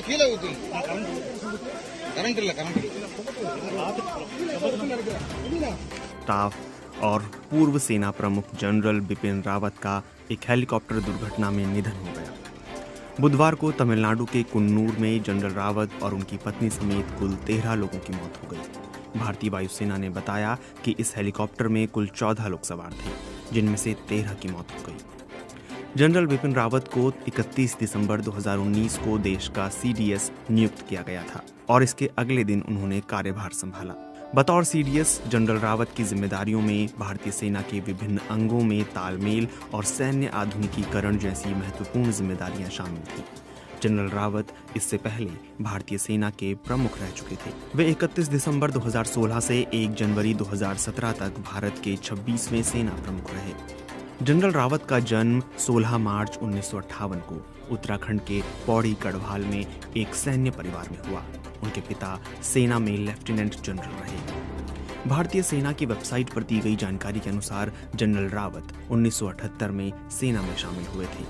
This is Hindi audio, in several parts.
கீழே ஊத்து करंट स्टाफ और पूर्व सेना प्रमुख जनरल बिपिन रावत का एक हेलीकॉप्टर दुर्घटना में निधन हो गया। बुधवार को तमिलनाडु के कुन्नूर में जनरल रावत और उनकी पत्नी समेत कुल 13 लोगों की मौत हो गई। भारतीय वायुसेना ने बताया कि इस हेलीकॉप्टर में कुल 14 लोग सवार थे, जिनमें से 13 की मौत हो गई। जनरल बिपिन रावत को 31 दिसंबर 2019 को देश का CDS नियुक्त किया गया था और इसके अगले दिन उन्होंने कार्यभार संभाला। बतौर CDS जनरल रावत की जिम्मेदारियों में भारतीय सेना के विभिन्न अंगों में तालमेल और सैन्य आधुनिकीकरण जैसी महत्वपूर्ण जिम्मेदारियां शामिल थीं। जनरल रावत इससे पहले भारतीय सेना के प्रमुख रह चुके थे। वे 31 दिसंबर 2016 से 1 जनवरी 2017 तक भारत के 26वें सेना प्रमुख रहे। जनरल रावत का जन्म 16 मार्च 1958 को उत्तराखंड के पौड़ी गढ़वाल में एक सैन्य परिवार में हुआ। उनके पिता सेना में लेफ्टिनेंट जनरल रहे। भारतीय सेना की वेबसाइट पर दी गई जानकारी के अनुसार जनरल रावत 1978 में सेना में शामिल हुए थे।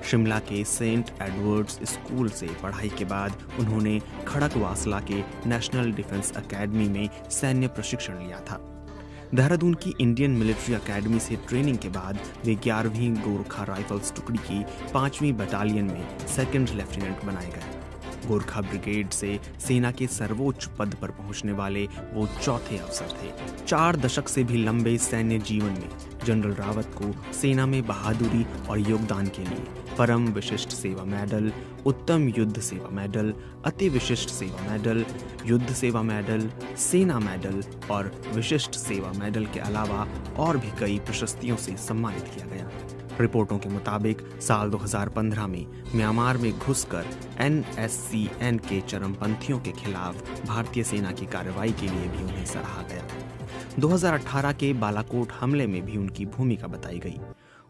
शिमला के सेंट एडवर्ड्स स्कूल से पढ़ाई के बाद उन्होंने खड़कवासला के नेशनल डिफेंस अकेडमी में सैन्य प्रशिक्षण लिया था। देहरादून की इंडियन मिलिट्री अकेडमी से ट्रेनिंग के बाद वे 11वीं गोरखा राइफल्स टुकड़ी की 5वीं बटालियन में सेकंड लेफ्टिनेंट बनाए गए। गोरखा ब्रिगेड से सेना के सर्वोच्च पद पर पहुंचने वाले वो चौथे अफसर थे। 4 दशक से भी लंबे सैन्य जीवन में जनरल रावत को सेना में बहादुरी और योगदान के लिए परम विशिष्ट सेवा मेडल, उत्तम युद्ध सेवा मेडल, अति विशिष्ट सेवा मेडल, युद्ध सेवा मेडल, सेना मेडल और विशिष्ट सेवा मेडल के अलावा और भी कई प्रशस्तियों से सम्मानित किया गया। रिपोर्टों के मुताबिक साल 2015 में म्यांमार में घुसकर NSCN के चरमपंथियों के खिलाफ भारतीय सेना की कार्रवाई के लिए भी उन्हें सराहा गया। 2018 के बालाकोट हमले में भी उनकी भूमिका बताई गई।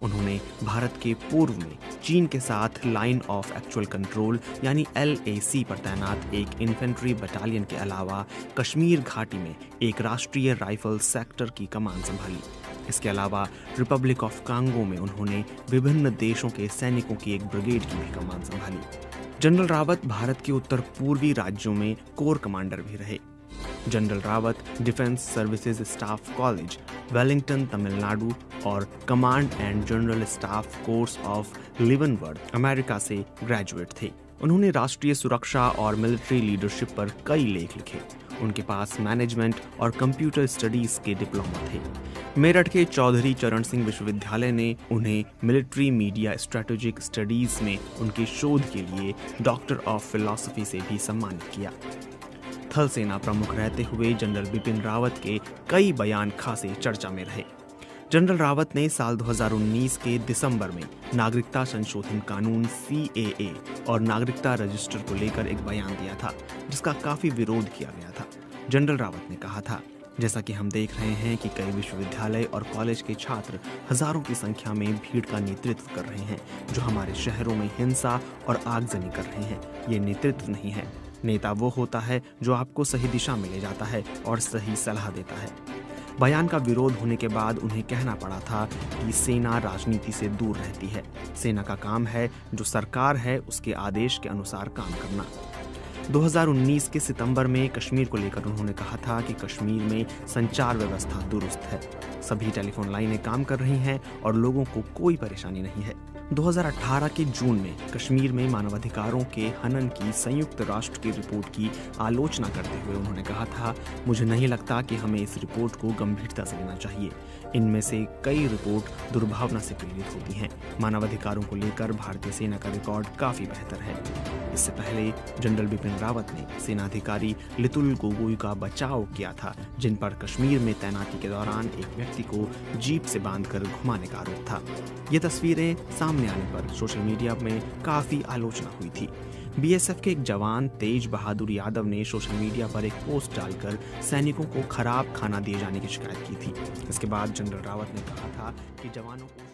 उन्होंने भारत के पूर्व में चीन के साथ लाइन ऑफ एक्चुअल कंट्रोल यानी LAC पर तैनात एक इन्फेंट्री बटालियन के अलावा कश्मीर घाटी में एक राष्ट्रीय राइफल सेक्टर की कमान संभाली। इसके अलावा रिपब्लिक ऑफ कांगो में उन्होंने विभिन्न देशों के सैनिकों की एक ब्रिगेड की भी कमान संभाली। जनरल रावत भारत के उत्तर पूर्वी राज्यों में कोर कमांडर भी रहे। General Rawat defence services staff college, Wellington, Tamil Nadu और command and general staff course of Leavenworth, America से ग्रेजुएट थे। उन्होंने राष्ट्रीय सुरक्षा और मिलिट्री लीडरशिप पर कई लेख लिखे। उनके पास मैनेजमेंट और कंप्यूटर स्टडीज के डिप्लोमा थे। मेरठ के चौधरी चरण सिंह विश्वविद्यालय ने उन्हें मिलिट्री मीडिया स्ट्रेटेजिक स्टडीज में उनके शोध के लिए डॉक्टर ऑफ फिलॉसफी से भी सम्मानित किया। थल सेना प्रमुख रहते हुए जनरल बिपिन रावत के कई बयान खासे चर्चा में रहे। जनरल रावत ने साल 2019 के दिसंबर में नागरिकता संशोधन कानून CAA और नागरिकता रजिस्टर को लेकर एक बयान दिया था, जिसका काफी विरोध किया गया था। जनरल रावत ने कहा था, जैसा कि हम देख रहे हैं कि कई विश्वविद्यालय और कॉलेज के छात्र हजारों की संख्या में भीड़ का नेतृत्व कर रहे हैं, जो हमारे शहरों में हिंसा और आगजनी कर रहे हैं। ये नेतृत्व नहीं है। नेता वो होता है जो आपको सही दिशा में ले जाता है और सही सलाह देता है। बयान का विरोध होने के बाद उन्हें कहना पड़ा था कि सेना राजनीति से दूर रहती है। सेना का काम है जो सरकार है उसके आदेश के अनुसार काम करना। 2019 के सितंबर में कश्मीर को लेकर उन्होंने कहा था कि कश्मीर में संचार व्यवस्था दुरुस्त है, सभी टेलीफोन लाइनें काम कर रही हैं और लोगों को कोई परेशानी नहीं है। 2018 के जून में कश्मीर में मानवाधिकारों के हनन की संयुक्त राष्ट्र की रिपोर्ट की आलोचना करते हुए उन्होंने कहा था, मुझे नहीं लगता कि हमें इस रिपोर्ट को गंभीरता से लेना चाहिए। इनमें से कई रिपोर्ट दुर्भावना से प्रेरित होती हैं। मानवाधिकारों को लेकर भारतीय सेना का रिकॉर्ड काफी बेहतर है। इससे पहले जनरल बिपिन रावत ने सेनाधिकारी लितुल गोगोई का बचाव किया था, जिन पर कश्मीर में तैनाती के दौरान एक व्यक्ति को जीप से बांधकर घुमाने का आरोप था। ये तस्वीरें सामने आने पर सोशल मीडिया में काफी आलोचना हुई थी। BSF के एक जवान तेज बहादुर यादव ने सोशल मीडिया पर एक पोस्ट डालकर सैनिकों को खराब खाना दिए जाने की शिकायत की थी। इसके बाद जनरल रावत ने कहा था कि जवानों को